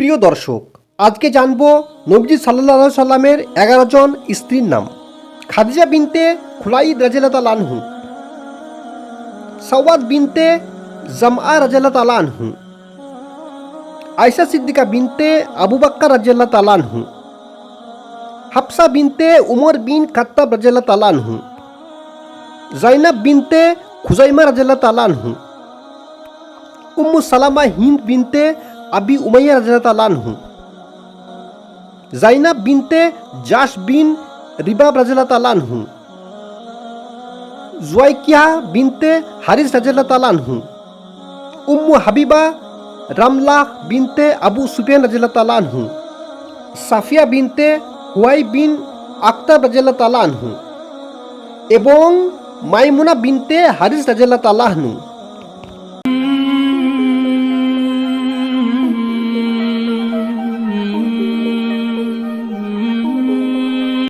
প্রিয় দর্শক, আজকে জানব নবীজি সাল্লাল্লাহু আলাইহি সাল্লামের 11 জন স্ত্রীর নাম। খাদিজা বিনতে খুলাইদ রাদিয়াল্লাহু তাআলা আনহু, সাওয়াদ বিনতে জামআ রাদিয়াল্লাহু তাআলা আনহু, আয়েশা সিদ্দিকা বিনতে আবু বকর রাদিয়াল্লাহু তাআলা আনহু, হাফসা বিনতে উমর বিন খাত্তাব রাদিয়াল্লাহু তাআলা আনহু, জাইনাব বিনতে খুজাইমা রাদিয়াল্লাহু তাআলা আনহু, উম্মু সালামা হিন্দ বিনতে আবি উমাইয়া রাদিয়াল্লাহু তাআলা আনহু, জাইনাব বিনতে জাশ বিন রিবাব রাদিয়াল্লাহু তাআলা আনহু, জুয়াইকিয়া বিনতে হারিস রাদিয়াল্লাহু তাআলা আনহু, উম্মু হাবিবা রামলাহ বিনতে আবু সুফিয়ান রাদিয়াল্লাহু তাআলা আনহু, সাফিয়া বিনতে হুয়াই বিন আখতাব রাদিয়াল্লাহু তাআলা আনহু এবং মাইমুনা বিনতে হারিস রাদিয়াল্লাহু তাআলা আনহু।